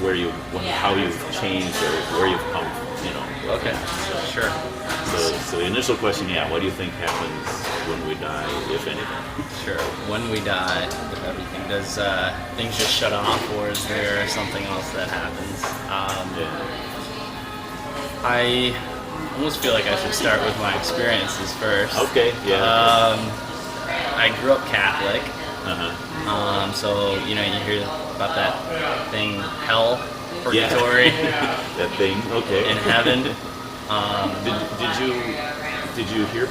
how you've changed or where you've come from, Okay, sure. So the initial question, what do you think happens when we die, if anything? Sure. When we die, if everything, does things just shut off, or is there something else that happens? I almost feel like I should start with my experiences first. Okay, I grew up Catholic. So, you hear about that thing, hell, purgatory. That thing, okay. In heaven. Did you hear,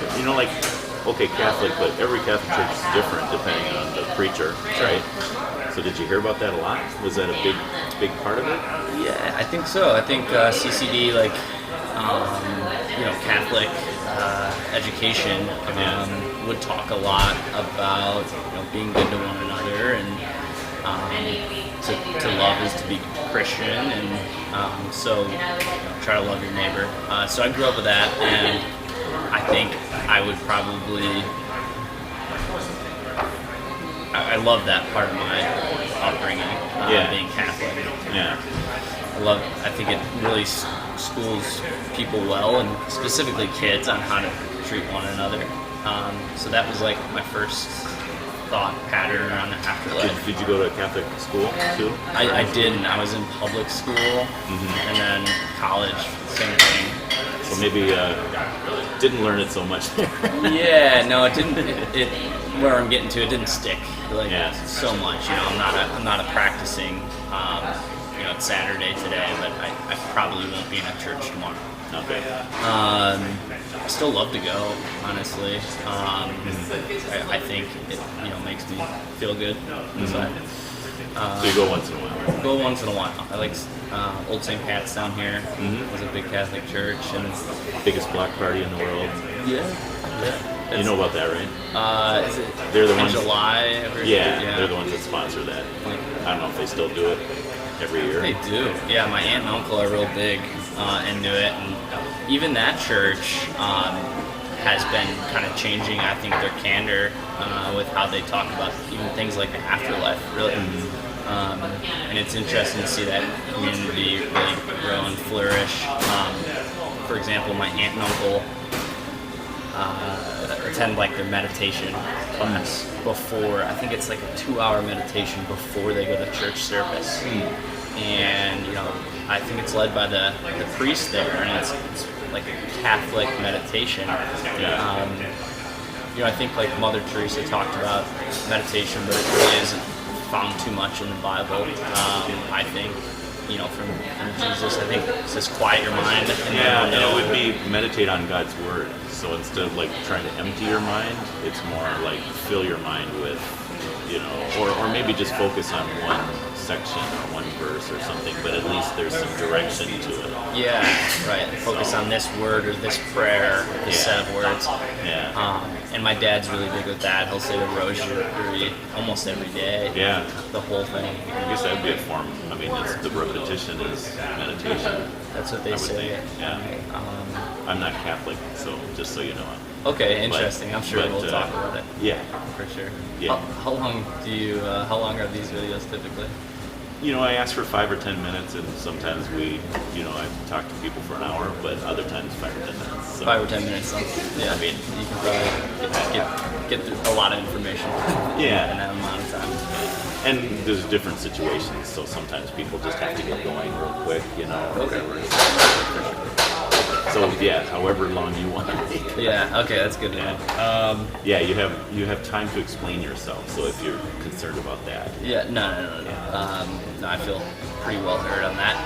Catholic, but every Catholic church is different depending on the preacher, right? So did you hear about that a lot? Was that a big part of it? Yeah, I think so. I think CCD, Catholic education would talk a lot about being good to one another, and to love is to be Christian, and so try to love your neighbor. So I grew up with that, and I think I would probably I love that part of my upbringing, being Catholic. Yeah. I think it really schools people well, and specifically kids, on how to treat one another. So that was like my first thought pattern around the afterlife. Did you go to a Catholic school too? I didn't. I was in public school, and then college, same thing. So maybe didn't learn it so much there. Yeah, no, it didn't. It where I'm getting to, it didn't stick so much. I'm not a practicing. It's Saturday today, but I probably won't be in a church tomorrow. Okay. I still love to go, honestly. I think it makes me feel good inside. So you go once in a while, right? Go once in a while. I like Old St. Pat's down here. It was a big Catholic church, and biggest block party in the world. Yeah. You know about that, right? Is it they're the in ones, July? they're the ones that sponsor that. I don't know if they still do it every year. They do. Yeah, my aunt and uncle are real big into it, and even that church has been kind of changing, I think, their candor with how they talk about even things like the afterlife, really. And it's interesting to see that community really grow and flourish. For example, my aunt and uncle attend their meditation class before. I think it's a 2-hour meditation before they go to church service. And I think it's led by the priest there, and it's like a Catholic meditation. I think Mother Teresa talked about meditation, but it really isn't found too much in the Bible. I think from Jesus, I think it says quiet your mind. And it would be meditate on God's word. So instead of trying to empty your mind, it's more fill your mind with, or maybe just focus on one section or one verse or something, but at least there's some direction to it. Yeah, right. Focus on this word or this prayer, this set of words. And my dad's really big with that. He'll say the rosary almost every day. Yeah. The whole thing. I guess that would be a form. I mean, the repetition is meditation. That's what they say. Yeah. I'm not Catholic, so just so you know. Okay, interesting. I'm sure we'll talk about it. Yeah, for sure. Yeah. How long are these videos typically? I ask for 5 or 10 minutes, and sometimes I talk to people for an hour, but other times 5 or 10 minutes. So. 5 or 10 minutes. Yeah, I mean, you can probably get through a lot of information. In that amount of time. And there's different situations, so sometimes people just have to get going real quick, whatever. So however long you want to make it. Yeah, okay, that's good to know. You have time to explain yourself. So if you're concerned about that. Yeah, no. No, I feel pretty well heard on that.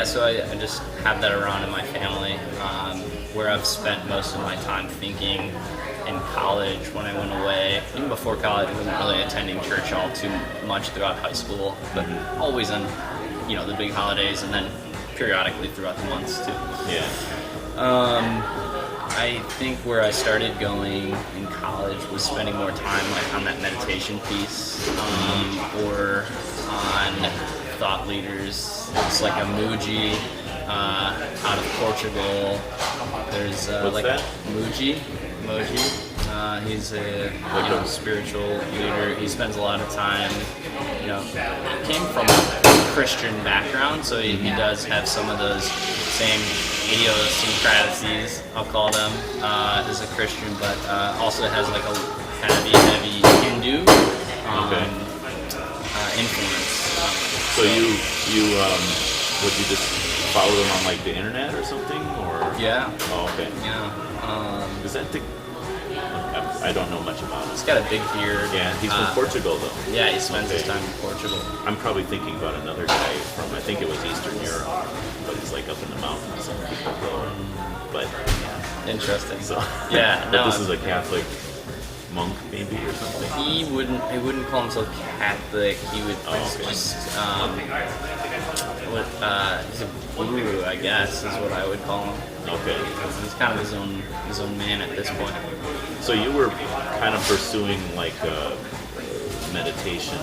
So I just have that around in my family, where I've spent most of my time thinking. In college, when I went away, even before college, I wasn't really attending church all too much throughout high school, but always on, the big holidays, and then periodically throughout the months too. Yeah. I think where I started going in college was spending more time on that meditation piece, or on thought leaders. It's like a Muji out of Portugal. There's that? Moji. He's a spiritual leader. He spends a lot of time. He came from Christian background, so he does have some of those same idiosyncrasies, I'll call them, as a Christian, but also has like a heavy Hindu influence. So you would you just follow them on like the internet or something, or? Yeah. Oh, okay. Yeah. Is that the? I don't know much about it. He's got a big beard. Yeah, he's from Portugal though. Yeah, he spends his time in Portugal. I'm probably thinking about another guy from, I think it was Eastern Europe, but he's like up in the mountains. Some people go, but Interesting. so Yeah. but this is a Catholic monk maybe or something. He wouldn't call himself Catholic. He would just he's a guru, I guess, is what I would call him. Okay. He's kind of his own man at this point. So you were kind of pursuing like meditation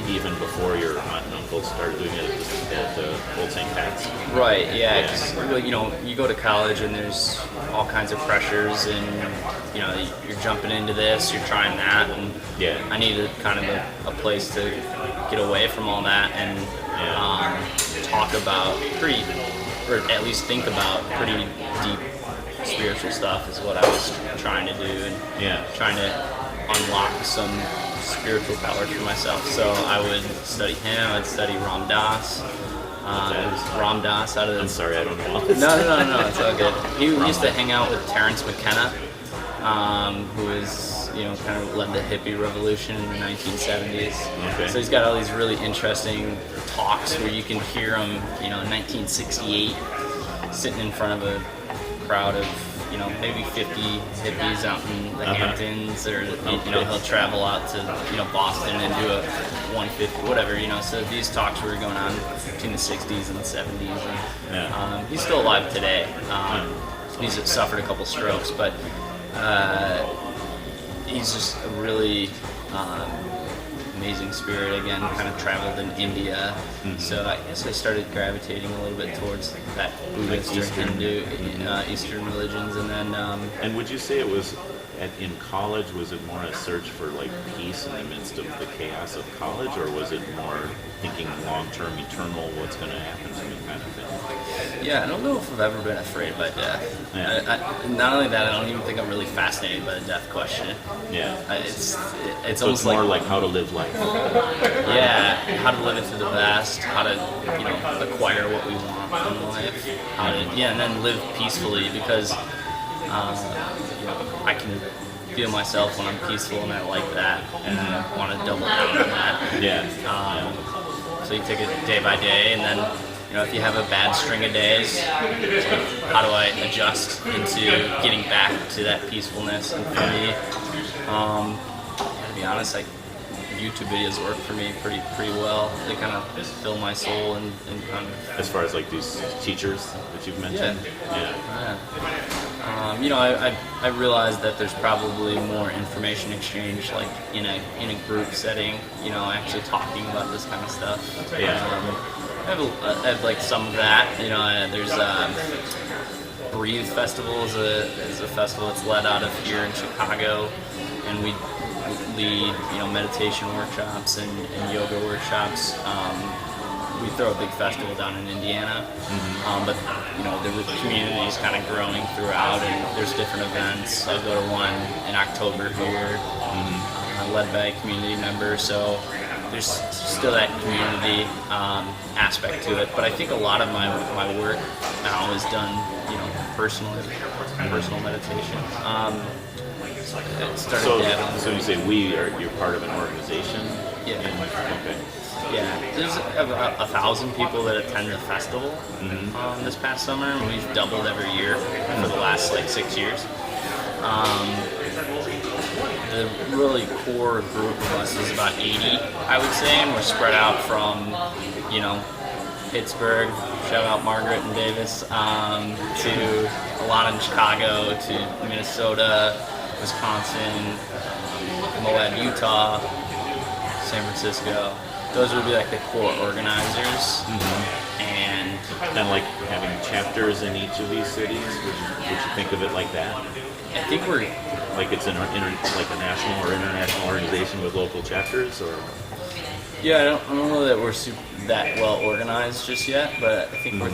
even before your aunt and uncle started doing it at Old St. Pat's? Right, yeah. 'Cause, well, you know, you go to college and there's all kinds of pressures, and you know, you're jumping into this, you're trying that, and I needed kind of a place to get away from all that and talk about or at least think about pretty deep spiritual stuff is what I was trying to do, and trying to unlock some spiritual powers for myself. So I would study him, I'd study Ram Dass. It was Ram Dass out of the... I'm sorry, I don't know all this. No, it's all good. He used to hang out with Terence McKenna, who was, you know, kind of led the hippie revolution in the 1970s. Okay. So he's got all these really interesting talks where you can hear him, you know, in 1968, sitting in front of a crowd of, you know, maybe 50 hippies out in the Hamptons, or you know, he'll travel out to, you know, Boston and do a 150, whatever, you know. So these talks were going on between the 60s and the 70s, and he's still alive today. He's suffered a couple strokes, but he's just a really amazing spirit. Again, kind of traveled in India, so I guess I started gravitating a little bit towards that Buddhist or Hindu, Eastern religions, and then. And would you say it was in college? Was it more a search for like peace in the midst of the chaos of college, or was it more thinking long-term, eternal, what's going to happen to me kind of thing? Yeah, I don't know if I've ever been afraid by death. Not only that, I don't even think I'm really fascinated by the death question. It's so almost it's more like how to live life. Yeah, how to live it to the best, how to, you know, acquire what we want in life, how to, and then live peacefully, because you know, I can feel myself when I'm peaceful, and I like that, and I want to double down on that. So you take it day by day, and then, you know, if you have a bad string of days, how do I adjust into getting back to that peacefulness? And for me, to be honest, YouTube videos work for me pretty well. They kind of fill my soul and kind of... As far as like these teachers that you've mentioned? You know, I realized that there's probably more information exchange, like in a group setting, you know, actually talking about this kind of stuff. I have like some of that. You know, there's Breathe Festival is a festival that's led out of here in Chicago, and we lead, you know, meditation workshops and yoga workshops. We throw a big festival down in Indiana, but you know, the community is kind of growing throughout, and there's different events. I'll go to one in October here, led by a community member. So there's still that community aspect to it, but I think a lot of my work now is done, you know, personal meditation. So you say you're part of an organization? Okay. Yeah, there's about 1,000 people that attend the festival this past summer, and we've doubled every year for the last like 6 years. The really core group of us is about 80, I would say, and we're spread out from, you know, Pittsburgh, shout out Margaret and Davis, to a lot in Chicago, to Minnesota, Wisconsin, Moab, Utah, San Francisco. Those would be like the core organizers, and like having chapters in each of these cities. Would you think of it like that? I think we're like it's like a national or international organization with local chapters, or I don't know that we're that well organized just yet, but I think we're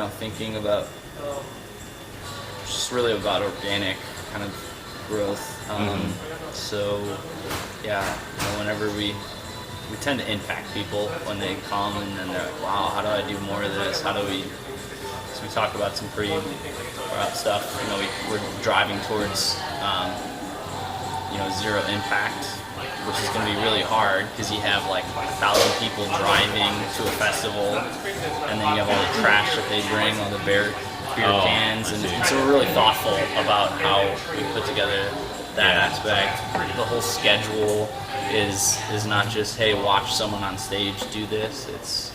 thinking about just really about organic kind of growth. So whenever we tend to impact people when they come and then they're like, wow, how do I do more of this? How do we? So we talk about some pretty rough stuff. We're driving towards zero impact, which is going to be really hard because you have like 1,000 people driving to a festival, and then you have all the trash that they bring, all the beer cans, and so we're really thoughtful about how we put together that aspect. The whole schedule is not just, hey, watch someone on stage do this. It's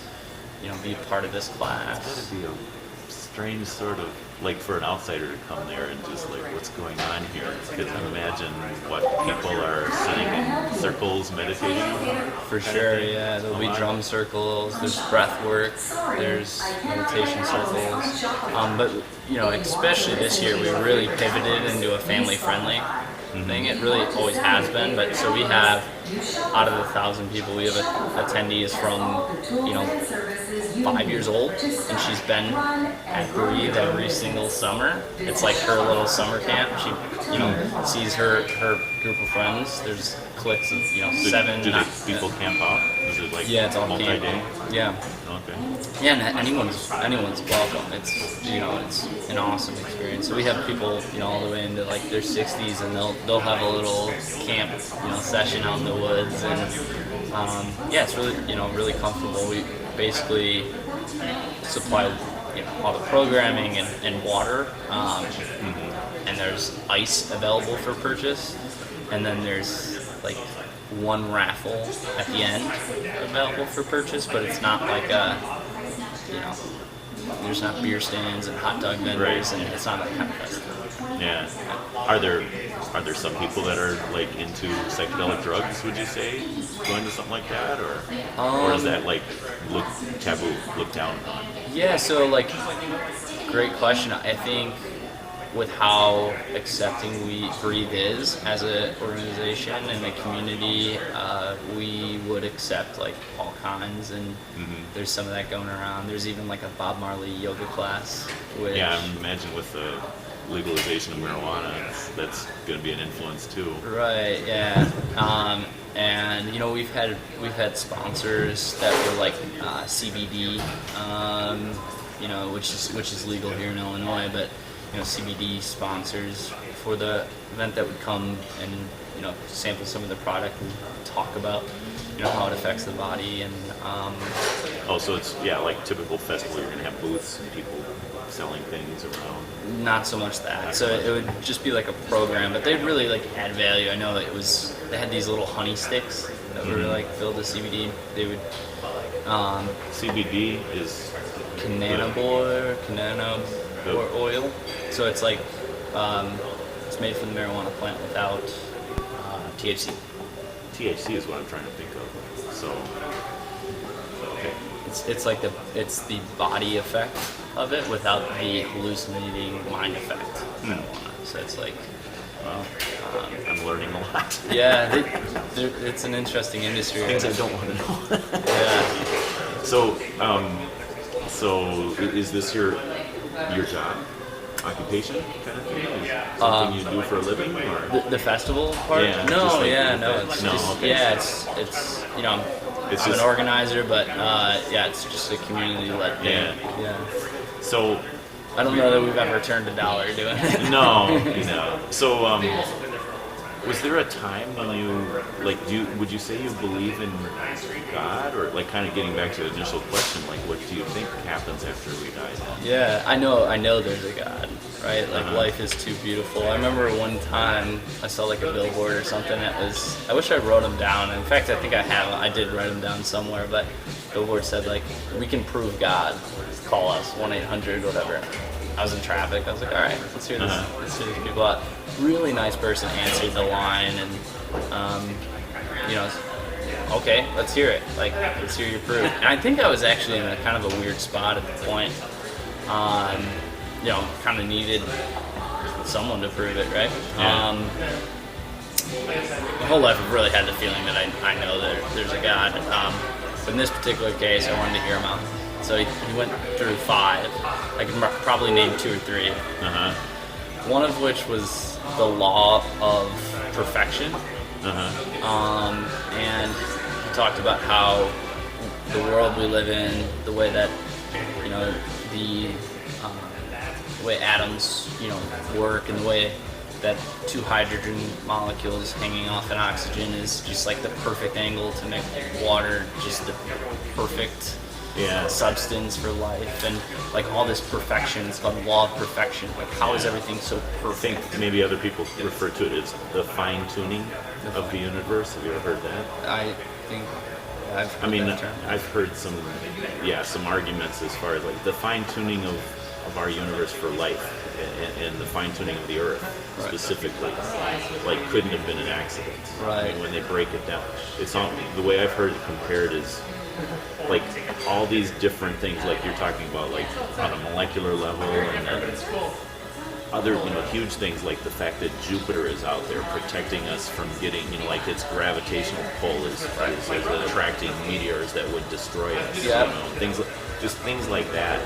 be a part of this class. It's gotta be a strange sort of, like, for an outsider to come there and just like, what's going on here? Because imagine what people are sitting in circles meditating on. For sure, yeah. There'll be drum circles, there's breath work, there's meditation circles. But especially this year, we really pivoted into a family-friendly thing. It really always has been, but so we have, out of the 1,000 people, we have attendees from 5 years old, and she's been at Breathe every single summer. It's like her little summer camp. She sees her group of friends. There's cliques of 7. Do people camp out? Is it like it's all multi-day? camp. Yeah. Okay. Yeah, and anyone's welcome. It's it's an awesome experience. So we have people all the way into like their 60s, and they'll have a little camp session out in the woods, and it's really really comfortable. We basically supply all the programming and water, and there's ice available for purchase, and then there's like one raffle at the end available for purchase, but it's not like there's not beer stands and hot dog vendors, and it's not that kind of festival. Yeah. Are there some people that are like into psychedelic drugs, would you say, going to something like that, or is that like taboo, looked down on? Yeah, so like, great question. I think with how accepting Breathe is as an organization and a community, we would accept like all kinds, and there's some of that going around. There's even like a Bob Marley yoga class. Which, I imagine with the legalization of marijuana, that's going to be an influence too. Right. Yeah. And we've had sponsors that were like CBD, which is legal here in Illinois, but CBD sponsors for the event that would come and sample some of the product and talk about how it affects the body, and so it's like typical festival, you're gonna have booths and people selling things around. Not so much that. So it would just be like a program, but they'd really like add value. I know that they had these little honey sticks that were like filled with CBD. They would CBD is cannabinoid oil. So it's like it's made from the marijuana plant without THC. THC is what I'm trying to think of. So okay. It's like the body effect of it without the hallucinating mind effect. So it's like, I'm learning a lot. Yeah, it's an interesting industry. Things I don't want to know. Yeah. So is this your job? Occupation kind of thing? Is something you do for a living? Or? The festival part? Yeah, I'm an organizer, but it's just a community-led thing. Yeah. So I don't know that we've ever turned a dollar doing it. No. So was there a time when you would you say you believe in God, or like kind of getting back to the initial question, like what do you think happens after we die? Yeah, I know there's a God, right? Like life is too beautiful. I remember one time I saw like a billboard or something that was, I wish I wrote them down. In fact, I think I did write them down somewhere, but the billboard said like, we can prove God, call us 1-800 whatever. I was in traffic. I was like, all right, let's hear this. Let's hear these people out. Really nice person answered the line, and okay, let's hear it. Like, let's hear your proof. And I think I was actually in a kind of a weird spot at the point. Kind of needed someone to prove it, right? my whole life I've really had the feeling that I know that there's a God. But in this particular case, I wanted to hear him out. So he went through 5. I can probably name 2 or 3. Uh-huh. One of which was the law of perfection. And he talked about how the world we live in, the way that, the way atoms, work, and the way that 2 hydrogen molecules hanging off an oxygen is just like the perfect angle to make water just the perfect substance for life, and like all this perfection. It's called the law of perfection. Like, how is everything so perfect? I think maybe other people refer to it as the fine tuning of the universe. Have you ever heard that? I think I've heard that term. I've heard some arguments as far as like the fine tuning of our universe for life, and the fine tuning of the Earth specifically, like couldn't have been an accident. Right. I mean, when they break it down, it's all, the way I've heard it compared is like all these different things, like you're talking about, like on a molecular level, and then other huge things like the fact that Jupiter is out there protecting us from getting like its gravitational pull is attracting meteors that would destroy us. Things like that.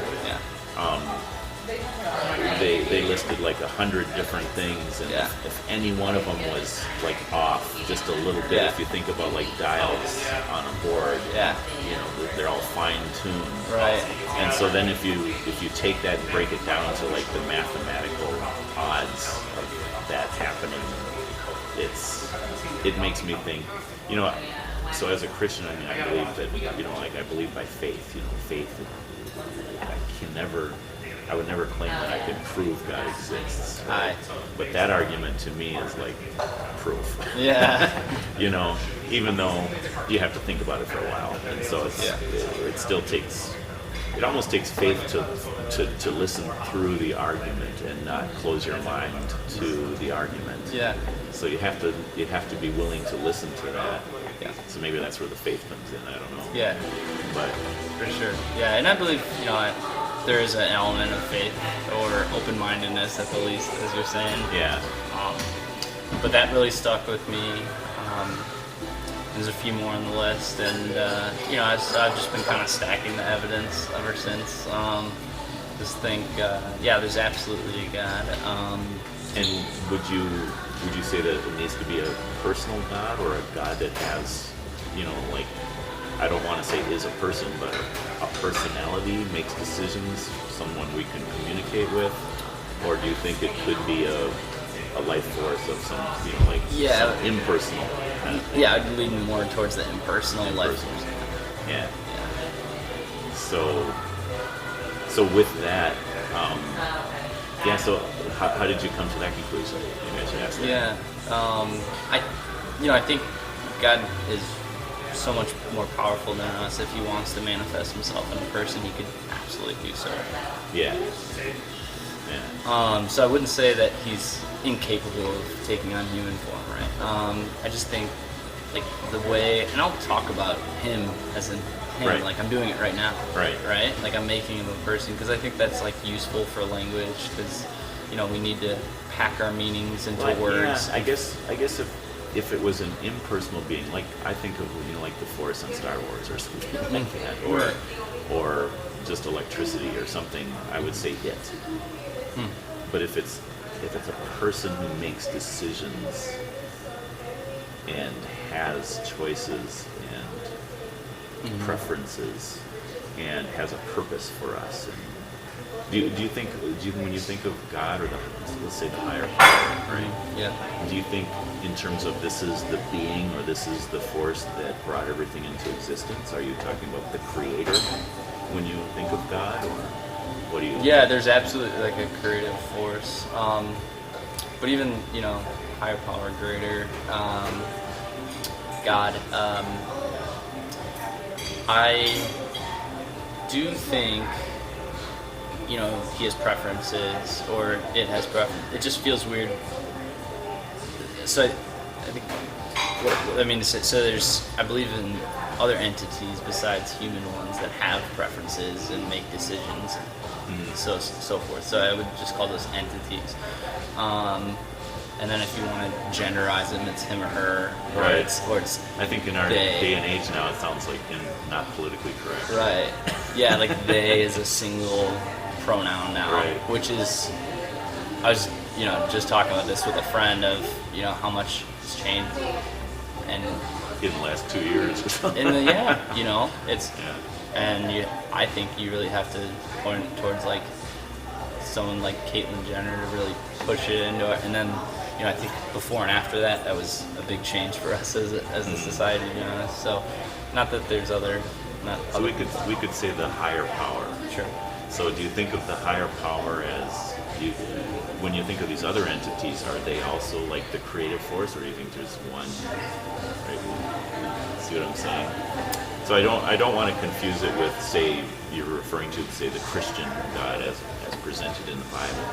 They listed like 100 different things, and if any one of them was like off just a little bit, if you think about like dials on a board, they're all fine tuned, right? And so then if you take that and break it down to like the mathematical odds of that happening, it makes me think, so as a Christian, I mean, I believe that, I believe by faith, faith, I would never claim that I could prove God exists. But that argument to me is like proof. Yeah. Even though you have to think about it for a while. And so it still takes, it almost takes faith to listen through the argument and not close your mind to the argument. Yeah. So you have to be willing to listen to that. Yeah. So maybe that's where the faith comes in. I don't know. Yeah. But for sure. Yeah, and I believe there is an element of faith or open-mindedness at the least, as you're saying. Yeah. But that really stuck with me. There's a few more on the list, and I've just been kind of stacking the evidence ever since. Just think, there's absolutely a God. And would you say that it needs to be a personal God, or a God that has, I don't want to say is a person, but a personality, makes decisions, someone we can communicate with? Or do you think it could be a life force of some, some impersonal kind of thing? Yeah, I'd lean more towards the impersonal life force. Yeah. So with that, so how did you come to that conclusion? Maybe I should ask that. I think God is so much more powerful than us. If he wants to manifest himself in a person, he could absolutely do so. Yeah. So I wouldn't say that he's incapable of taking on human form, right? I just think, like, the way, and I'll talk about him as in him, right. Like I'm doing it right now, right? Like I'm making him a person, because I think that's like useful for language, because we need to pack our meanings into words. Yeah, I guess if it was an impersonal being, like I think of like the Force on Star Wars or something like that, or just electricity or something, I would say it. But if it's a person who makes decisions and has choices and preferences and has a purpose for us, and do you think when you think of God, or let's say the higher power, right? Yeah. Do you think in terms of this is the being, or this is the force that brought everything into existence? Are you talking about the creator when you think of God, or what do you? Yeah, there's absolutely like a creative force, but even higher power, greater, God. I do think he has preferences, or it has preference. It just feels weird. So I think so there's, I believe in other entities besides human ones that have preferences and make decisions, so forth. So I would just call those entities. and then if you want to genderize them, it's him or her, or Right. it's I think in our they. day and age now, it sounds like not politically correct. right. Yeah, like they is a single pronoun now, Right. which is, I was just talking about this with a friend of how much it's changed, and In the last 2 years or something. it's Yeah. and I think you really have to point towards like someone like Caitlyn Jenner to really push it into it, and then I think before and after that was a big change for us as a society, to be honest. So not that there's other, not So other, we could say the higher power. sure. So do you think of the higher power as when you think of these other entities, are they also like the creative force, or do you think there's one? Right? See what I'm saying? So I don't want to confuse it with, say, you're referring to, say, the Christian God as presented in the Bible.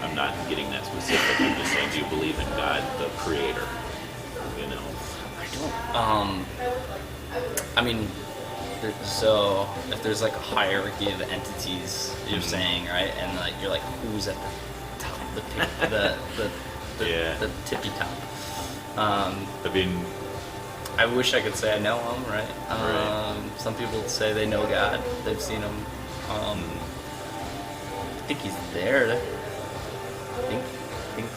I'm not getting that specific. I'm just saying, do you believe in God, the Creator? I don't. I mean, so if there's like a hierarchy of entities, you're saying, right, and like you're like, who's at the top, Yeah. the tippy top? I mean, I wish I could say I know him, right? Right. Some people say they know God, they've seen him. I think he's there. I think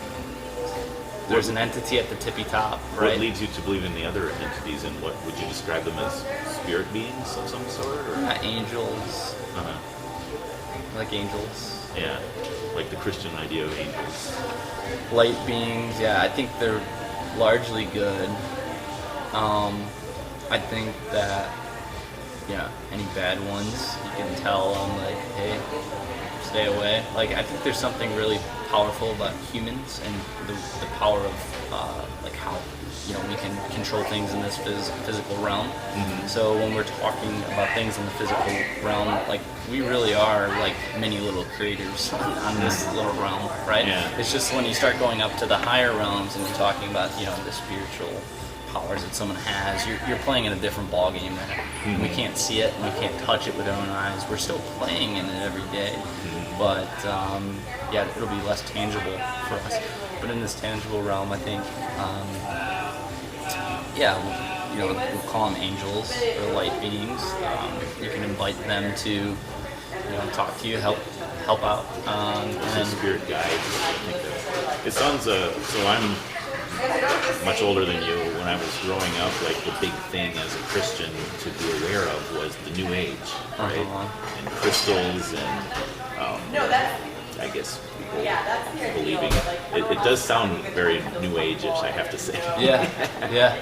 there's an entity at the tippy top, right? what leads you to believe in the other entities, and what would you describe them as? Spirit beings of some sort, or? Angels, Uh-huh. like angels. Yeah, like the Christian idea of angels. Light beings, yeah, I think they're largely good. I think that, any bad ones, you can tell them, like, hey, stay away. Like, I think there's something really powerful about humans and the power of, like, how, we can control things in this physical realm. Mm-hmm. So when we're talking about things in the physical realm, like, we really are, like, mini little creators on this little realm, right? Yeah. It's just when you start going up to the higher realms and you're talking about, the spiritual powers that someone has, you're playing in a different ball game there. Mm-hmm. We can't see it and we can't touch it with our own eyes. We're still playing in it every day, but it'll be less tangible for us. But in this tangible realm, I think, we'll call them angels or light beings. You can invite them to, talk to you, help out, and It's a then spirit guide. I think that it sounds. So I'm much older than you. When I was growing up, like the big thing as a Christian to be aware of was the New Age, right? Uh-huh. And crystals and I guess people believing it. It does sound very New Age-ish, I have to say. yeah.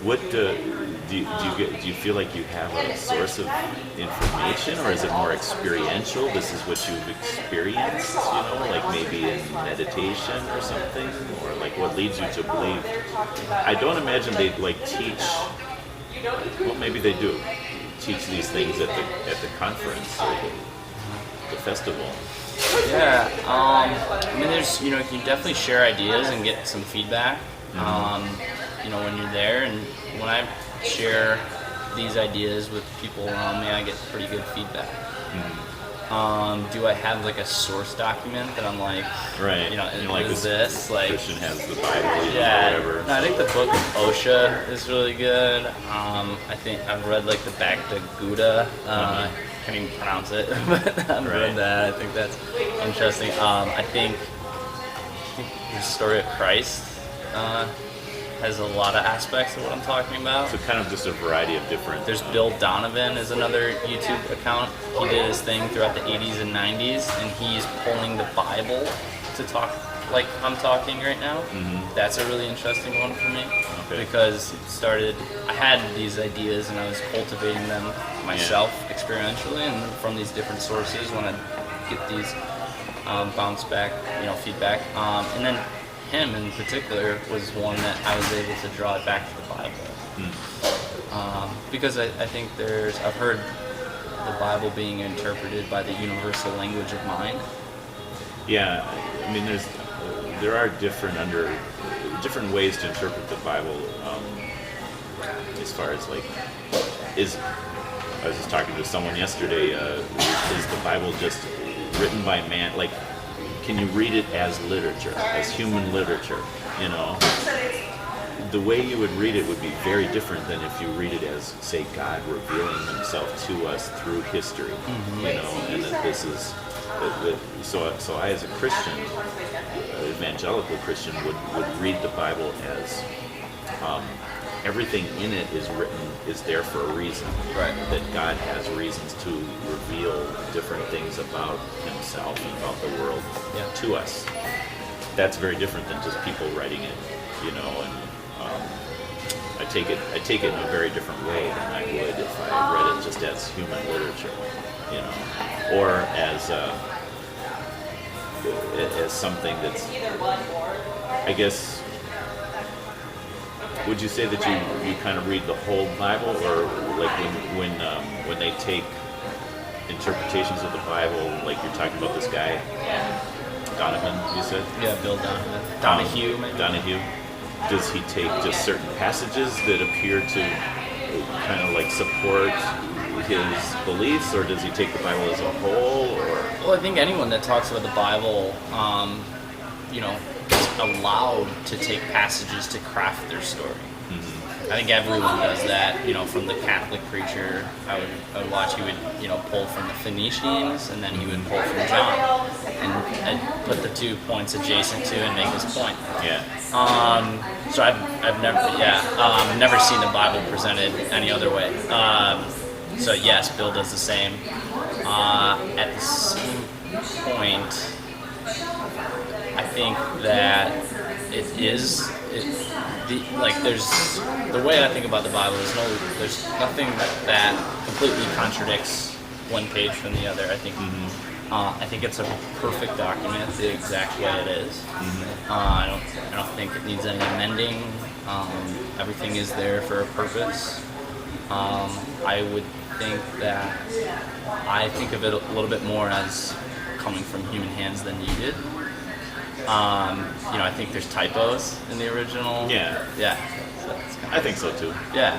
What do you feel like you have a source of information, or is it more experiential? This is what you've experienced, like maybe in meditation or something, or like what leads you to believe? I don't imagine they'd like teach. Well, maybe they do teach these things at the conference or the festival. Yeah, I mean, there's, you can definitely share ideas and get some feedback, when you're there. And when I share these ideas with people around me, I get pretty good feedback. Do I have like a source document that I'm like, Right? Like is this like? Christian has the Bible, Yeah, whatever. no, I think the book of OSHA is really good. I think I've read like the Bhagavad Gita. Can't even pronounce it, but I've read that. I think that's interesting. I think the story of Christ has a lot of aspects of what I'm talking about. So kind of just a variety of different. There's Bill Donovan is another YouTube account. He did his thing throughout the 80s and 90s, and he's pulling the Bible to talk like I'm talking right now. Mm-hmm. That's a really interesting one for me, Okay. because I had these ideas and I was cultivating them myself experientially and from these different sources when I get these bounce back, feedback. And then him in particular was one that I was able to draw it back to the Bible. Because I think I've heard the Bible being interpreted by the universal language of mind. Yeah, I mean, there are different ways to interpret the Bible. As far as like, I was just talking to someone yesterday. Is the Bible just written by man? Like, can you read it as literature, as human literature? You know, the way you would read it would be very different than if you read it as, say, God revealing Himself to us through history. You know, and that this is so I, as a Christian, evangelical Christian, would read the Bible as everything in it is there for a reason. Right. That God has reasons to reveal different things about Himself and about the world to us. That's very different than just people writing it, you know. And I take it in a very different way than I would if I read it just as human literature, you know, or as something that's, I guess. Would you say that you kind of read the whole Bible, or like when they take interpretations of the Bible, like you're talking about this guy, Donovan, you said? Yeah, Bill Donovan. Donahue, maybe? Donahue. Does he take just certain passages that appear to kind of like support his beliefs, or does he take the Bible as a whole? Or Well, I think anyone that talks about the Bible, you know, is allowed to take passages to craft their story. I think everyone does that, you know, from the Catholic preacher. I would watch, he would, you know, pull from the Phoenicians, and then he would pull from John, and put the 2 points adjacent to and make his point. yeah, So I've never seen the Bible presented any other way. So yes, Bill does the same. At the same point, I think that there's the way I think about the Bible is there's nothing that completely contradicts one page from the other. I think it's a perfect document the exact way it is. I don't think it needs any amending. Everything is there for a purpose. I would think that I think of it a little bit more as coming from human hands than you did. You know, I think there's typos in the original. Yeah. Yeah. I think so too. Yeah.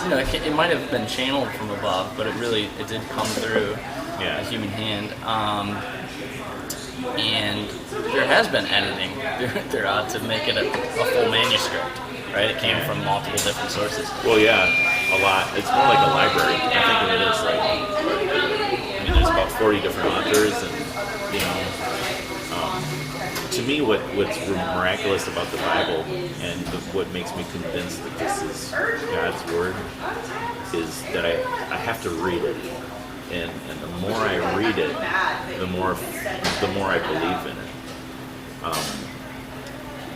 You know, it might have been channeled from above, but it did come through a human hand. And there has been editing throughout to make it a full manuscript, right? It came from multiple different sources. Well, yeah, a lot. It's more like a library. I think of it as like, I mean, there's about 40 different authors, and you know, to me, what's miraculous about the Bible and what makes me convinced that this is God's word is that I have to read it, and the more I read it, the more I believe in it.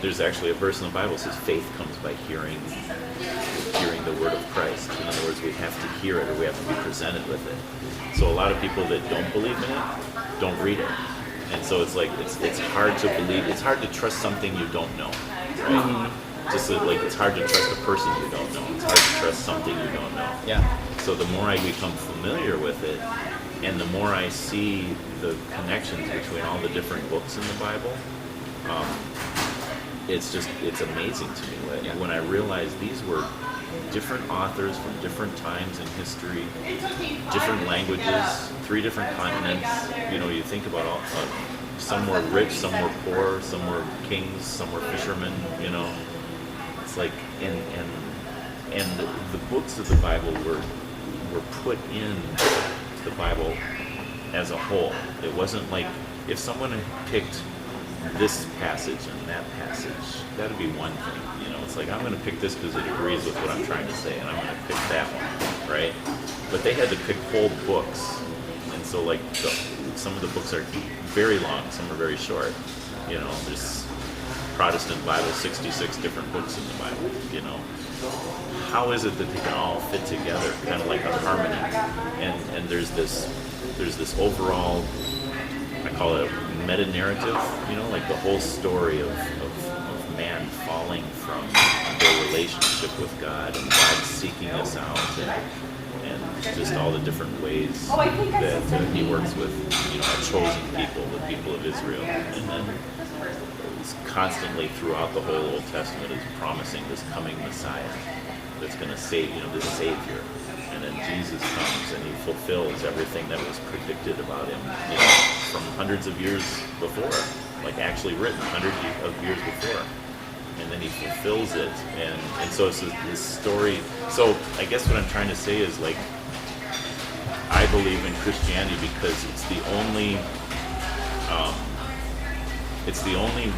There's actually a verse in the Bible that says faith comes by hearing the word of Christ. In other words, we have to hear it, or we have to be presented with it. So a lot of people that don't believe in it don't read it. And so it's like it's hard to believe. It's hard to trust something you don't know. Right? Just like it's hard to trust a person you don't know. It's hard to trust something you don't know. Yeah. So the more I become familiar with it, and the more I see the connections between all the different books in the Bible, it's amazing to me when I realize these were different authors from different times in history, different languages, 3 different continents. You know, you think about all, some were rich, some were poor, some were kings, some were fishermen. You know, it's like and the books of the Bible were put in the Bible as a whole. It wasn't like if someone had picked this passage and that passage, that'd be one thing. You know, it's like I'm going to pick this because it agrees with what I'm trying to say, and I'm going to pick that one, right? But they had to pick whole books, and so like some of the books are very long, some are very short. You know, there's Protestant Bible, 66 different books in the Bible. You know, how is it that they can all fit together, kind of like a harmony? And there's this overall, I call it a meta-narrative, you know, like the whole story of man falling from their relationship with God, and God seeking us out, and just all the different ways that He works with, you know, a chosen people, the people of Israel. And then it's constantly throughout the whole Old Testament is promising this coming Messiah that's going to save, you know, this Savior. and then Jesus comes and he fulfills everything that was predicted about him, from hundreds of years before, like actually written hundreds of years before. And then he fulfills it, and so it's this story. So I guess what I'm trying to say is, like, I believe in Christianity because it's the only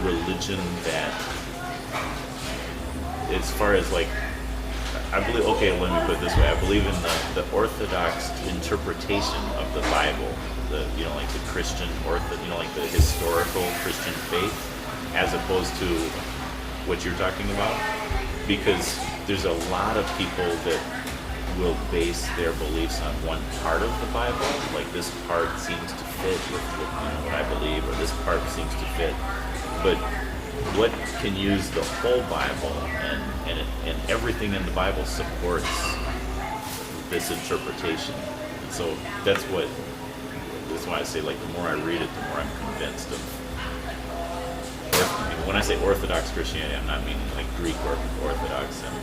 religion that, as far as like, I believe, okay, let me put it this way, I believe in the Orthodox interpretation of the Bible, like the Christian like the historical Christian faith, as opposed to what you're talking about, because there's a lot of people that will base their beliefs on one part of the Bible, like this part seems to fit with what I believe, or this part seems to fit, but what can use the whole Bible, and everything in the Bible supports this interpretation. And so that's why I say, like, the more I read it, the more I'm convinced of. When I say Orthodox Christianity, I'm not meaning like Greek Orthodox, and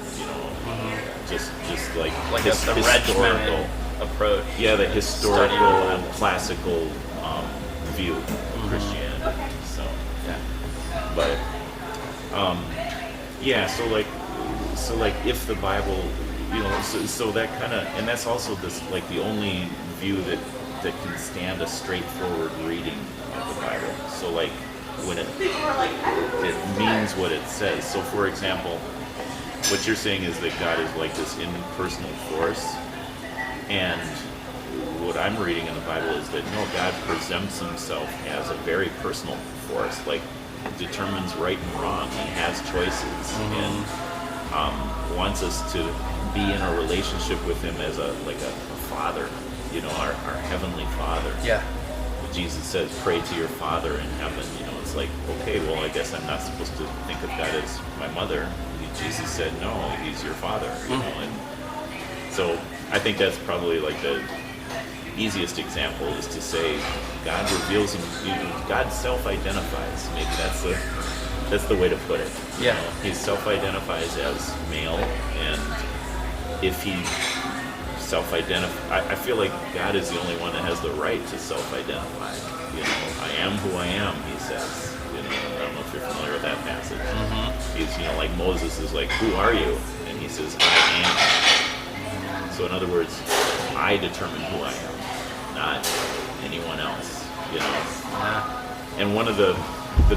just like the regimented approach. Yeah, the historical, classical view of Christianity. So yeah, but so like if the Bible, so that kind of, and that's also this, like, the only view that can stand a straightforward reading of the Bible. So like, when it means what it says. So for example, what you're saying is that God is like this impersonal force, and what I'm reading in the Bible is that no, God presents himself as a very personal force, like determines right and wrong. He has choices, and wants us to be in a relationship with him as a father, our Heavenly Father. Yeah. Jesus says, pray to your Father in heaven. It's like, okay, well, I guess I'm not supposed to think of God as my mother. Jesus said, no, he's your Father. And so I think that's probably like the easiest example, is to say God reveals him. God self-identifies. Maybe that's the way to put it. Yeah. He self-identifies as male, and if he self-identify, I feel like God is the only one that has the right to self-identify. I am who I am, he says. I don't know if you're familiar with that passage. He's, like Moses is like, who are you? And he says, I am. So in other words, I determine who I am, not anyone else. And one of the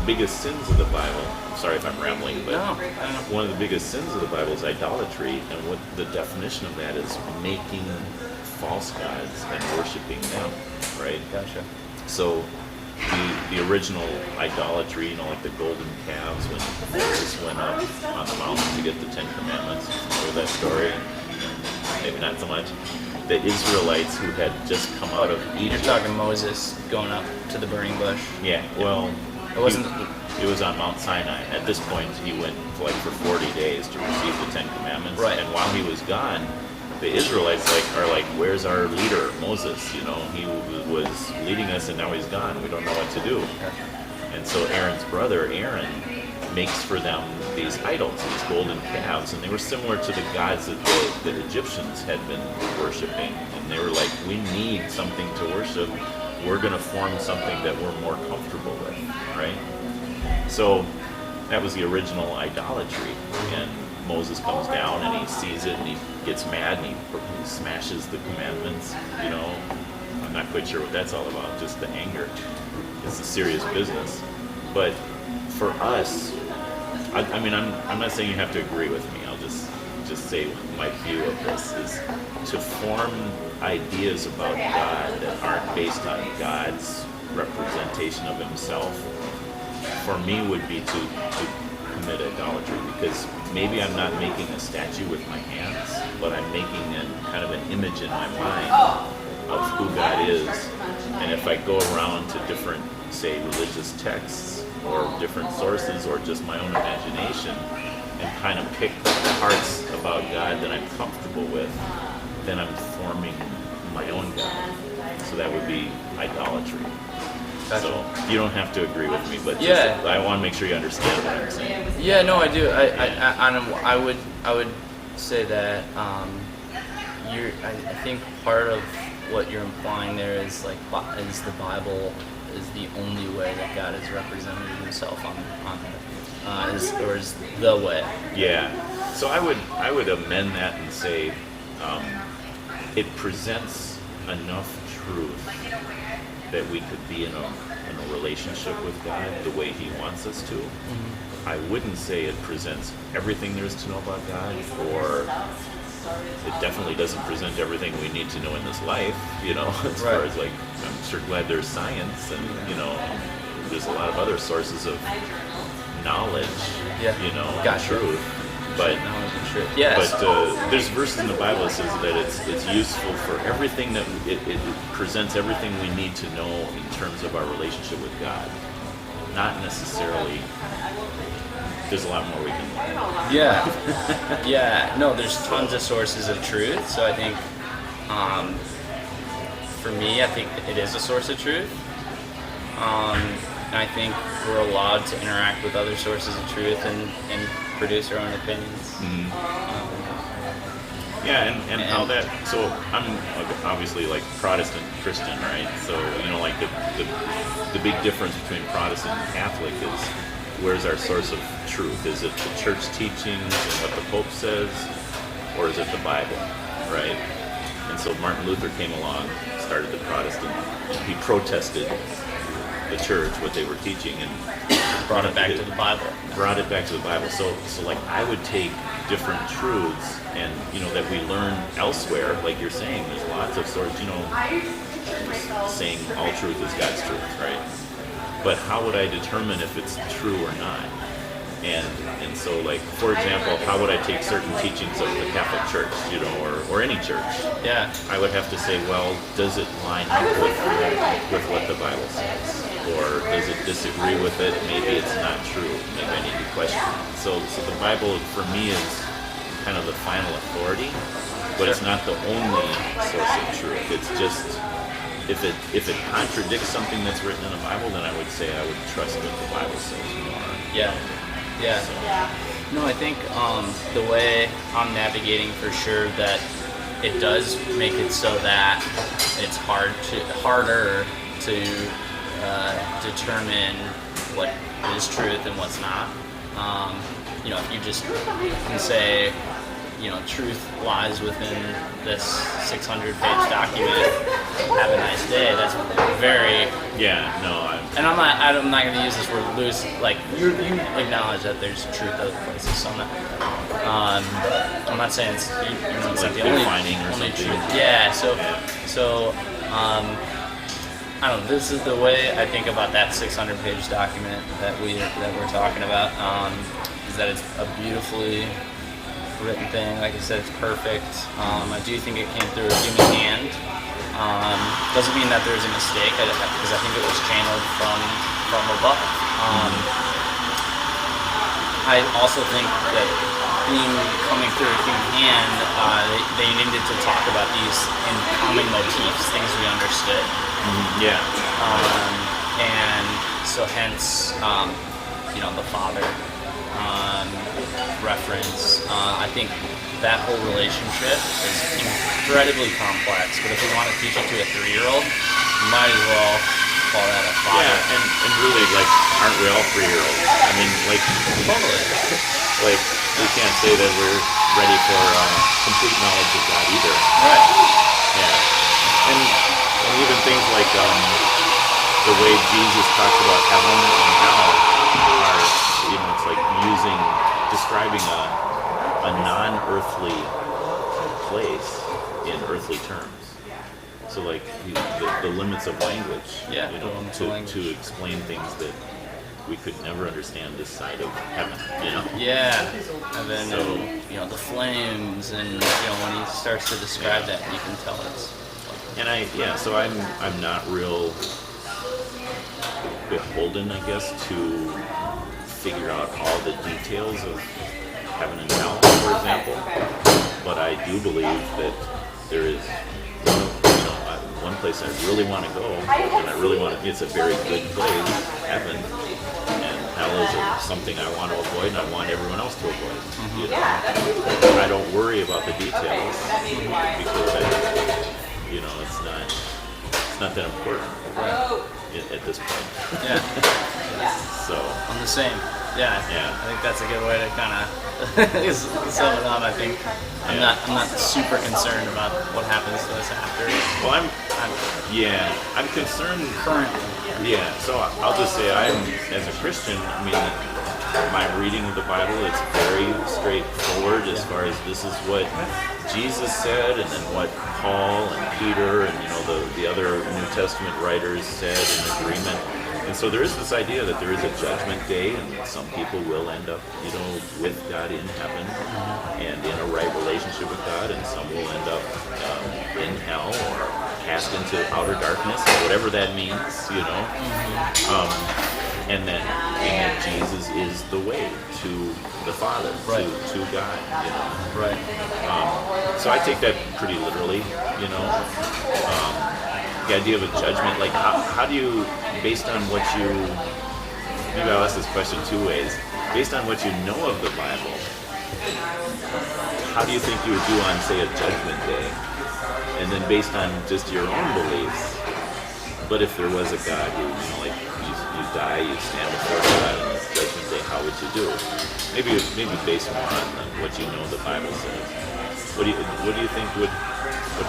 biggest sins of the Bible, sorry if I'm rambling, but one of the biggest sins of the Bible is idolatry, and what the definition of that is making false gods and worshiping them, right? Gotcha. So the original idolatry, like the golden calves, when Moses went up on the mountain to get the Ten Commandments, remember that story? Maybe not so much. The Israelites who had just come out of Egypt. You're talking Moses going up to the burning bush. Yeah, well, it wasn't. It was on Mount Sinai. At this point, he went for 40 days to receive the Ten Commandments. Right. And while he was gone, the Israelites are like, where's our leader, Moses? He was leading us, and now he's gone. We don't know what to do. And so Aaron's brother, Aaron, makes for them these idols, these golden calves, and they were similar to the gods that the Egyptians had been worshiping. And they were like, we need something to worship. We're going to form something that we're more comfortable with, right? So that was the original idolatry. And Moses comes down and he sees it and he gets mad and he smashes the commandments. I'm not quite sure what that's all about, just the anger. It's a serious business. But for us, I'm not saying you have to agree with me. I'll just say my view of this is to form ideas about God that aren't based on God's representation of himself, for me, would be to commit idolatry, because maybe I'm not making a statue with my hands, but I'm making kind of an image in my mind of who God is. And if I go around to different, say, religious texts or different sources or just my own imagination and kind of pick the parts about God that I'm comfortable with, then I'm forming my own God. So that would be idolatry. Gotcha. So you don't have to agree with me, but I want to make sure you understand what I'm saying. Yeah, no, I do. I would say that I think part of what you're implying there is like is the Bible is the only way that God has represented Himself on is the way. Yeah. So I would amend that and say it presents enough truth that we could be in a relationship with God the way He wants us to. Mm-hmm. I wouldn't say it presents everything there is to know about God, or it definitely doesn't present everything we need to know in this life, as far as like, I'm sure glad there's science and, there's a lot of other sources of knowledge, truth. But there's verses in the Bible that says that it's useful for everything that it presents everything we need to know in terms of our relationship with God. Not necessarily. There's a lot more we can learn. Yeah. No, there's tons of sources of truth. So I think, for me, I think it is a source of truth. And I think we're allowed to interact with other sources of truth and produce our own opinions. Mm-hmm. And how that. So I'm obviously like Protestant Christian, right? So like the big difference between Protestant and Catholic is, where's our source of truth? Is it the church teachings and what the Pope says, or is it the Bible, right? And so Martin Luther came along, started the Protestant. He protested the church, what they were teaching, and brought it back to the Bible. So like I would take different truths and that we learn elsewhere, like you're saying, there's lots of sources, saying all truth is God's truth, right? But how would I determine if it's true or not? And so, like, for example, how would I take certain teachings of the Catholic Church, or any church? Yeah. I would have to say, well, does it line up with what the Bible says? Or does it disagree with it? Maybe it's not true. Maybe I need to question it. So the Bible, for me, is kind of the final authority, but it's not the only source of truth. It's just, if it contradicts something that's written in the Bible, then I would say I would trust what the Bible says more. Yeah. No, I think the way I'm navigating, for sure, that it does make it so that it's harder to determine what is truth and what's not. If you just can say, truth lies within this 600-page document, have a nice day, that's very... And I'm not going to use this word loose, like, you acknowledge that there's truth other places, so I'm not saying it's not the only truth. So I don't know, this is the way I think about that 600-page document that we're talking about, is that it's a beautifully written thing. Like I said, it's perfect. I do think it came through a human hand. Doesn't mean that there's a mistake, because I think it was channeled from above. I also think that coming through a human hand, they needed to talk about these in common motifs, things we understood. And so hence, the Father reference. I think that whole relationship is incredibly complex, but if we want to teach it to a 3-year-old, you might as well call that a father. Yeah, and really, like, aren't we all 3-year-olds? I mean, like, totally. Like, we can't say that we're ready for complete knowledge of God either. Right. Yeah. And even things like the way Jesus talks about heaven and hell are, it's like describing a non-earthly place in earthly terms. So like the limits of language, to explain things that we could never understand this side of heaven, Yeah, and then the flames, and when he starts to describe that, you can tell it's. And so I'm not real beholden, I guess, to figure out all the details of heaven and hell, for example. But I do believe that there is one place I really want to go, and I really want to. It's a very good place, heaven, and hell is something I want to avoid, and I want everyone else to avoid. Mm-hmm. You know, I don't worry about the details because it's not that important at this point. Yeah. So I'm the same. Yeah. I think that's a good way to kind of sum it up. I think I'm not super concerned about what happens to us after. Well, I'm concerned Currently. Yeah, so I'll just say as a Christian, I mean, my reading of the Bible, it's very straightforward as far as this is what Jesus said, and then what Paul and Peter and the other New Testament writers said in agreement. And so there is this idea that there is a judgment day, and some people will end up, with God in heaven and in a right relationship with God, and some will end up in hell or cast into outer darkness, or whatever that means, and then Jesus is the way to the Father, to God, Right. So I take that pretty literally, the idea of a judgment, like how do you, based on what you, maybe I'll ask this question two ways, based on what you know of the Bible, how do you think you would do on, say, a judgment day? And then based on just your own beliefs, but if there was a God who, you die, you stand before God on the judgment day, how would you do? Maybe based more on what you know the Bible says. What do you think would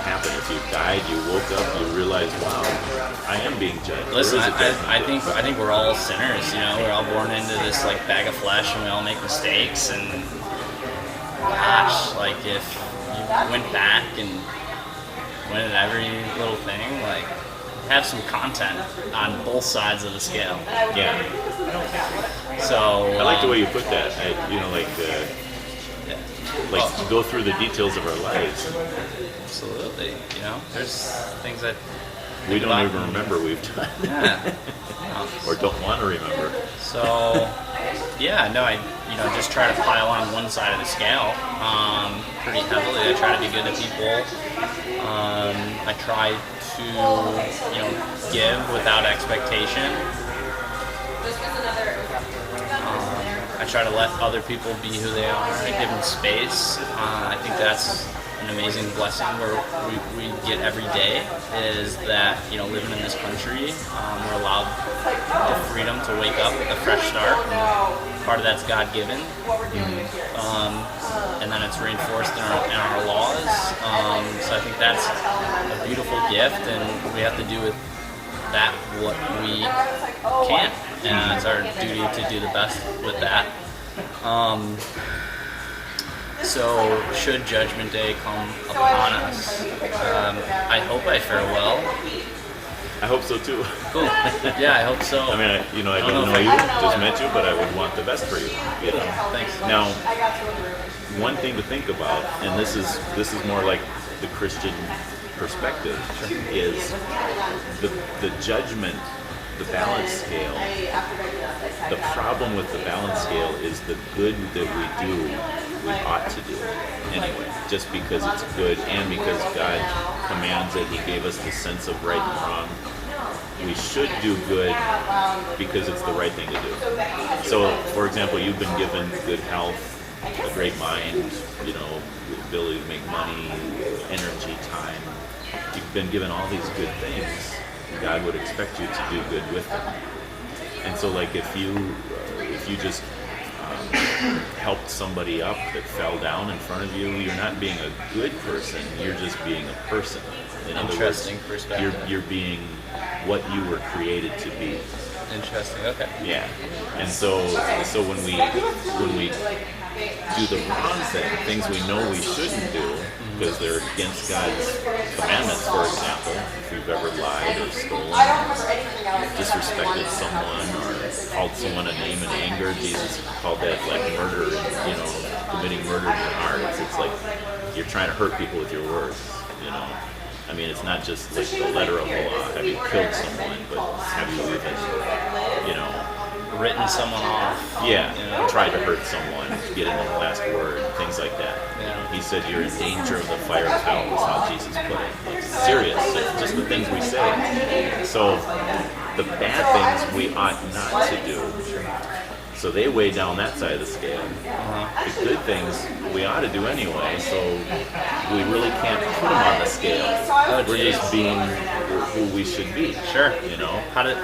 happen if you died, you woke up, you realized, wow, I am being judged? Listen, I think we're all sinners, we're all born into this bag of flesh, and we all make mistakes, and gosh, if you went back and went at every little thing, have some content on both sides of the scale. Yeah. So I like the way you put that. Go through the details of our lives. Absolutely. There's things that we don't even remember we've done. Yeah. Or don't want to remember. So, I just try to pile on one side of the scale pretty heavily. I try to be good to people. I try to, give without expectation. I try to let other people be who they are. I give them space. I think that's an amazing blessing where we get every day, is that, living in this country, we're allowed the freedom to wake up with a fresh start. And part of that's God-given. And then it's reinforced in our laws. So I think that's a beautiful gift, and we have to do with that what we can. And it's our duty to do the best with that. So should Judgment Day come upon us, I hope I fare well. I hope so too. Cool. Yeah, I hope so. I mean, I don't know you, just met you, but I would want the best for you. Thanks. Now, one thing to think about, and this is more like the Christian perspective, is the judgment, the balance scale. The problem with the balance scale is the good that we do, we ought to do anyway, just because it's good and because God commands it. He gave us the sense of right and wrong. We should do good because it's the right thing to do. So, for example, you've been given good health, a great mind, the ability to make money, energy, time. You've been given all these good things. God would expect you to do good with them. And so, if you just helped somebody up that fell down in front of you, you're not being a good person. You're just being a person. In other words, perspective. You're being what you were created to be. Interesting. Okay. Yeah. And so when we do the wrong things we know we shouldn't do because they're against God's commandments, for example, if you've ever lied or stolen, disrespected someone, or called someone a name in anger, Jesus called that murder, committing murder in your heart. It's like you're trying to hurt people with your words, I mean, it's not just the letter of the law. Have you killed someone, but have you even, written someone off? Yeah, tried to hurt someone, get in the last word, things like that. Yeah. He said you're in danger of the fire of hell, is how Jesus put it. It's serious, it's just the things we say. So the bad things we ought not to do. So they weigh down that side of the scale. The good things we ought to do anyway, so we really can't put them on the scale. We're just being who we should be. Sure. You know. How do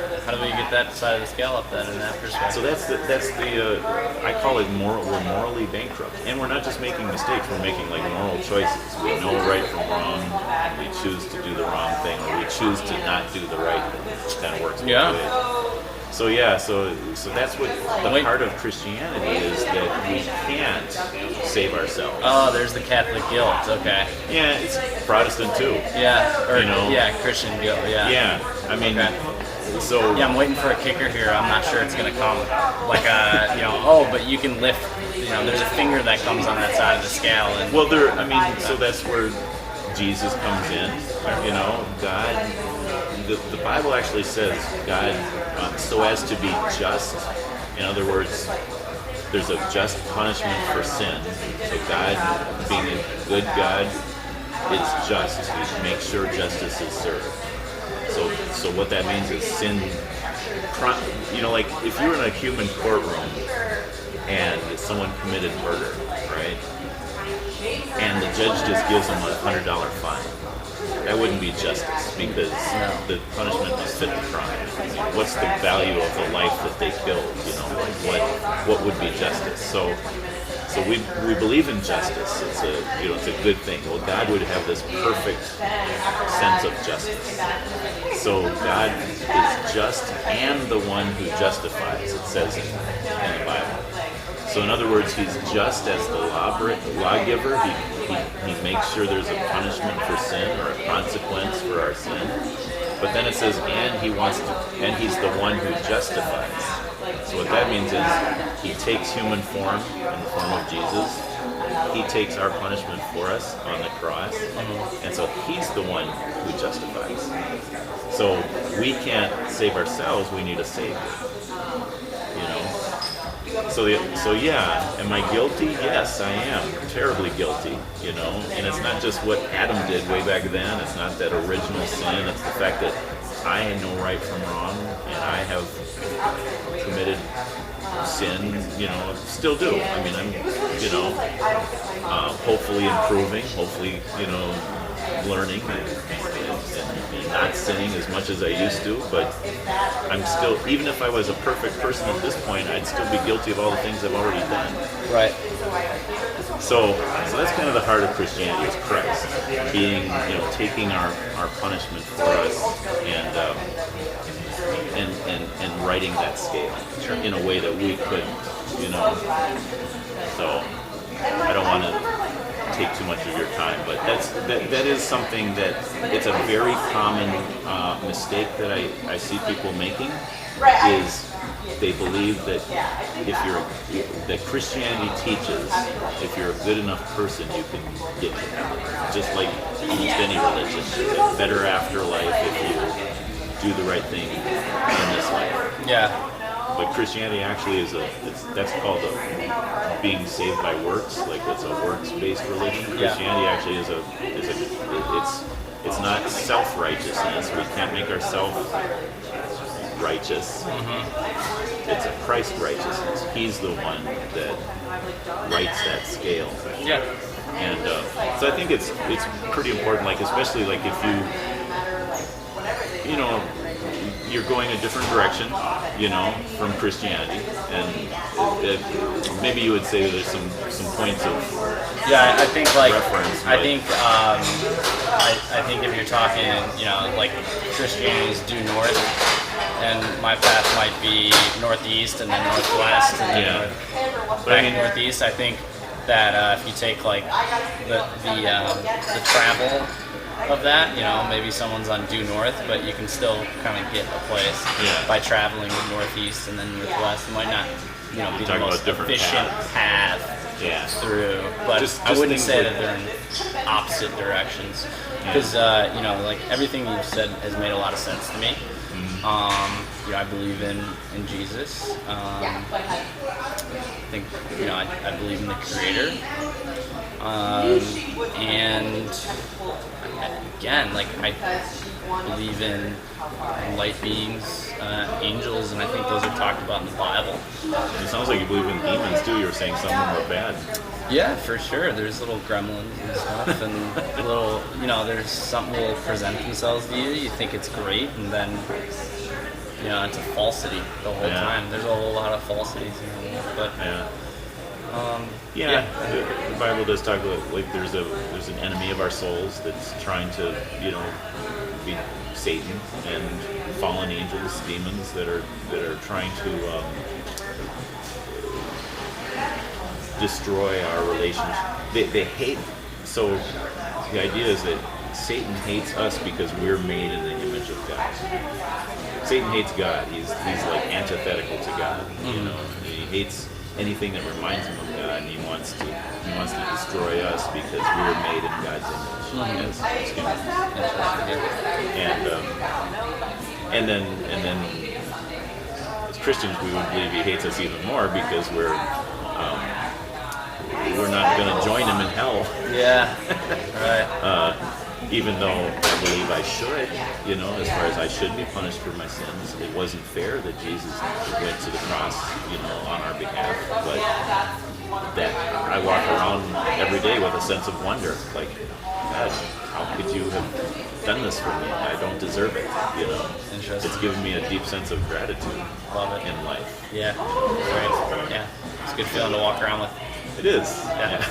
we get that side of the scale up then in that perspective? So that's the I call it we're morally bankrupt, and we're not just making mistakes. We're making like moral choices. We know right from wrong. We choose to do the wrong thing, or we choose to not do the right thing. It kind of works both ways. So so that's what the heart of Christianity is, that we can't save ourselves. Oh, there's the Catholic guilt. Okay. Yeah, it's Protestant too. Yeah, or you know? Yeah, Christian guilt. Yeah. Yeah, I mean, so yeah, I'm waiting for a kicker here. I'm not sure it's gonna come. Like oh, but you can lift. There's a finger that comes on that side of the scale. And so that's where Jesus comes in. God. The Bible actually says God, so as to be just. In other words, there's a just punishment for sin. So God, being a good God, is just. He makes sure justice is served. So what that means is sin. Like if you were in a human courtroom and someone committed murder, right? And the judge just gives them a $100 fine. That wouldn't be justice, because the punishment must fit the crime. What's the value of the life that they killed? What would be justice? So we believe in justice. It's a good thing. Well, God would have this perfect sense of justice. So God is just and the one who justifies. It says in the Bible. So in other words, he's just as the lawgiver. He makes sure there's a punishment for sin, or a consequence for our sin. But then it says, and he's the one who justifies. So what that means is he takes human form in the form of Jesus. He takes our punishment for us on the cross. And so he's the one who justifies. So we can't save ourselves, we need a Savior. So yeah, am I guilty? Yes, I am. Terribly guilty, And it's not just what Adam did way back then. It's not that original sin. It's the fact that I know right from wrong, and I have committed sin, still do. I mean, I'm, hopefully improving, hopefully, learning and not sinning as much as I used to, but I'm still, even if I was a perfect person at this point, I'd still be guilty of all the things I've already done. Right. So that's kind of the heart of Christianity, is Christ being, taking our punishment for us and writing that scale in a way that we could, So I don't want to take too much of your time, but that is something that it's a very common mistake that I see people making, is they believe that that Christianity teaches if you're a good enough person, you can get to heaven. Just like almost any religion, there's a better afterlife if you do the right thing in this life. Yeah. But Christianity actually that's called being saved by works. Like, it's a works-based religion. Christianity actually it's not self-righteousness. We can't make ourselves righteous. It's a Christ righteousness. He's the one that writes that scale. Yeah. And so I think it's pretty important. Like, especially like if you're going a different direction, from Christianity, and maybe you would say there's some points of I think reference. I think if you're talking, like Christianity's due north, and my path might be northeast and then northwest and then northeast. I think that if you take like the travel of that, maybe someone's on due north, but you can still kind of get a place by traveling northeast and then northwest. It might not, be the most efficient path through, but I wouldn't say that they're in opposite directions, because like everything you've said has made a lot of sense to me. I believe in Jesus. I think I believe in the Creator. And again, like believe in light beings, angels, and I think those are talked about in the Bible. It sounds like you believe in demons too. You were saying some of them are bad. Yeah, for sure. There's little gremlins and stuff, and little, there's something will present themselves to you. You think it's great, and then, it's a falsity the whole time. There's a whole lot of falsities in the world, but the Bible does talk about like there's an enemy of our souls that's trying to be Satan and fallen angels, demons that are trying to destroy our relationship. They hate. So the idea is that Satan hates us because we're made in the image of God. Satan hates God. He's like antithetical to God. He hates anything that reminds him of God, and he wants to destroy us because we're made in God's image as humans. And then as Christians, we would believe he hates us even more because we're not going to join him in hell. Yeah, right. Even though I believe I should, as far as I should be punished for my sins. It wasn't fair that Jesus went to the cross, on our behalf. But that I walk around every day with a sense of wonder, like, God, how could you have done this for me? I don't deserve it, Interesting. It's given me a deep sense of gratitude. Love it. In life. Yeah, right. Yeah, it's a good feeling to walk around with. It is. Yeah.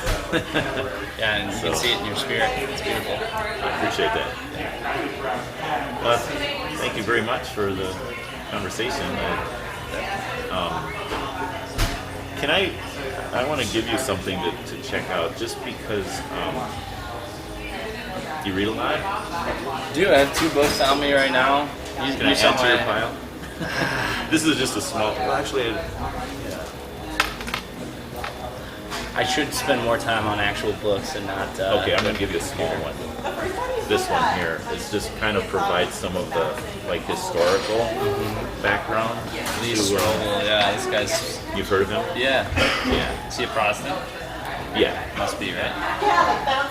Yeah, and you can see it in your spirit. It's beautiful. I appreciate that. Well, thank you very much for the conversation. I want to give you something to check out just because you read a lot? Dude, I have 2 books on me right now. Can I add to your pile? This is just a small. Well, actually, I should spend more time on actual books and not. Okay, I'm gonna give you a small one. This one here is just kind of provides some of the historical background. These guys. You've heard of him? Yeah. Yeah. Is he a Protestant? Yeah. Must be, right?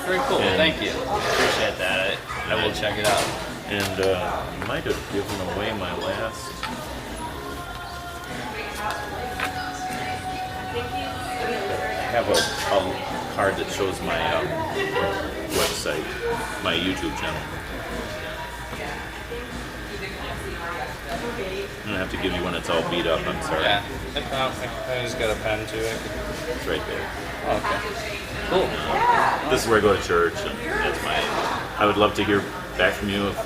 Very cool. Thank you. Appreciate that. I will check it out. And I might have given away my last. I have a card that shows my website, my YouTube channel. I'm gonna have to give you one that's all beat up. I'm sorry. Yeah. I just got a pen too. It's right there. Oh, okay. Cool. This is where I go to church, and that's I would love to hear back from you if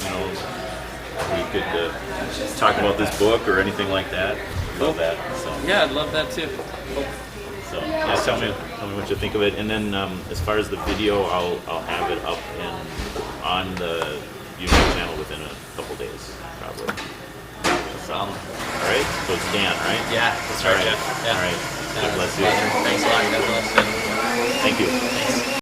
we could talk about this book or anything like that. Love that. So. Yeah, I'd love that too. Cool. So tell me what you think of it, and then as far as the video, I'll have it up on the YouTube channel within a couple days, probably. So, all right. So it's Dan, right? Yeah, that's right, Jeff. Yeah. All right. God bless you. Thanks a lot. God bless you. Thank you. Thanks.